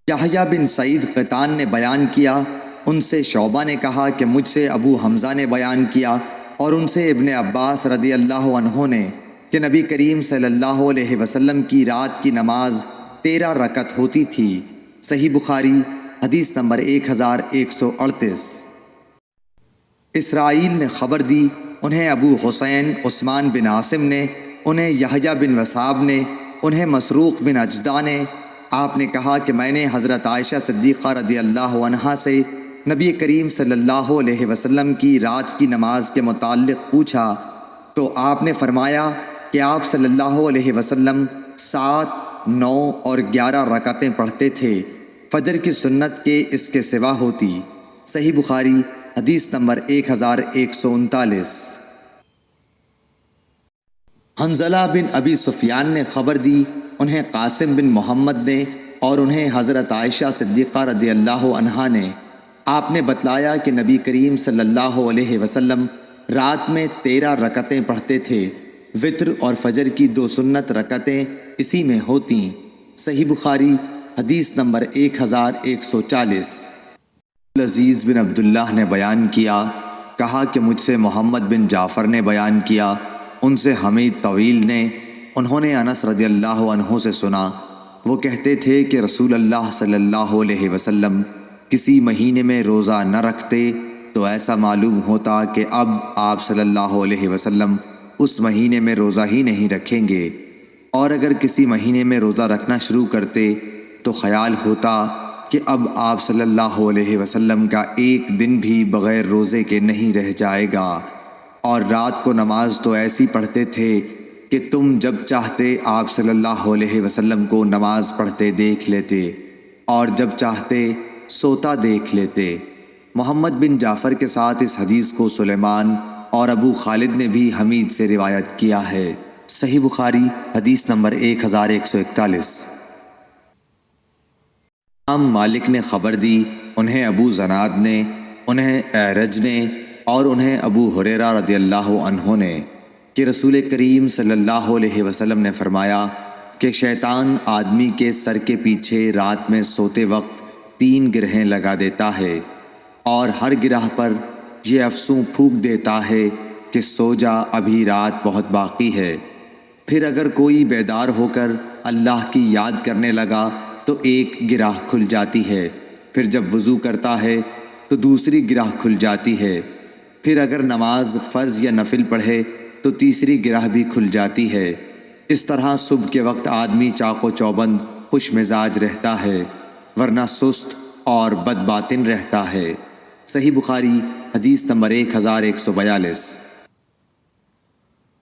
یحییٰ بن سعید قطان نے بیان کیا، ان سے شعبہ نے کہا کہ مجھ سے ابو حمزہ نے بیان کیا، اور ان سے ابن عباس رضی اللہ عنہ نے کہ نبی کریم صلی اللہ علیہ وسلم کی رات کی نماز 13 رکعت ہوتی تھی۔ صحیح بخاری حدیث نمبر 1138۔ اسرائیل نے خبر دی، انہیں ابو حسین عثمان بن عاصم نے، انہیں یحییٰ بن وثاب نے، انہیں مسروق بن اجدع نے، آپ نے کہا کہ میں نے حضرت عائشہ صدیقہ رضی اللہ عنہا سے نبی کریم صلی اللہ علیہ وسلم کی رات کی نماز کے متعلق پوچھا، تو آپ نے فرمایا کہ آپ صلی اللہ علیہ وسلم 7، 9 اور 11 رکعتیں پڑھتے تھے، فجر کی سنت کے اس کے سوا ہوتی۔ صحیح بخاری حدیث نمبر 1139۔ حنظلہ بن ابی سفیان نے خبر دی، انہیں قاسم بن محمد نے، اور انہیں حضرت عائشہ صدیقہ رضی اللہ عنہا نے، آپ نے بتلایا کہ نبی کریم صلی اللہ علیہ وسلم رات میں 13 رکعتیں پڑھتے تھے، وتر اور فجر کی 2 سنت رکعتیں اسی میں ہوتیں۔ صحیح بخاری حدیث نمبر 1140۔ عزیز بن عبداللہ نے بیان کیا، کہا کہ مجھ سے محمد بن جعفر نے بیان کیا، ان سے حمید طویل نے، انہوں نے انس رضی اللہ عنہ سے سنا، وہ کہتے تھے کہ رسول اللہ صلی اللہ علیہ وسلم کسی مہینے میں روزہ نہ رکھتے تو ایسا معلوم ہوتا کہ اب آپ صلی اللہ علیہ وسلم اس مہینے میں روزہ ہی نہیں رکھیں گے، اور اگر کسی مہینے میں روزہ رکھنا شروع کرتے تو خیال ہوتا کہ اب آپ صلی اللہ علیہ وسلم کا ایک دن بھی بغیر روزے کے نہیں رہ جائے گا، اور رات کو نماز تو ایسی پڑھتے تھے کہ تم جب چاہتے آپ صلی اللہ علیہ وسلم کو نماز پڑھتے دیکھ لیتے، اور جب چاہتے سوتا دیکھ لیتے۔ محمد بن جعفر کے ساتھ اس حدیث کو سلیمان اور ابو خالد نے بھی حمید سے روایت کیا ہے۔ صحیح بخاری حدیث نمبر 1141۔ امام مالک نے خبر دی، انہیں ابو زناد نے، انہیں اعرج نے، اور انہیں ابو ہریرہ رضی اللہ عنہ نے کہ رسول کریم صلی اللہ علیہ وسلم نے فرمایا کہ شیطان آدمی کے سر کے پیچھے رات میں سوتے وقت 3 گرہیں لگا دیتا ہے، اور ہر گرہ پر یہ افسوں پھونک دیتا ہے کہ سو جا، ابھی رات بہت باقی ہے۔ پھر اگر کوئی بیدار ہو کر اللہ کی یاد کرنے لگا تو ایک گرہ کھل جاتی ہے، پھر جب وضو کرتا ہے تو دوسری گرہ کھل جاتی ہے، پھر اگر نماز فرض یا نفل پڑھے تو تیسری گرہ بھی کھل جاتی ہے۔ اس طرح صبح کے وقت آدمی چاق و چوبند خوش مزاج رہتا ہے، ورنہ سست اور بد باطن رہتا ہے۔ صحیح بخاری حدیث نمبر 1142۔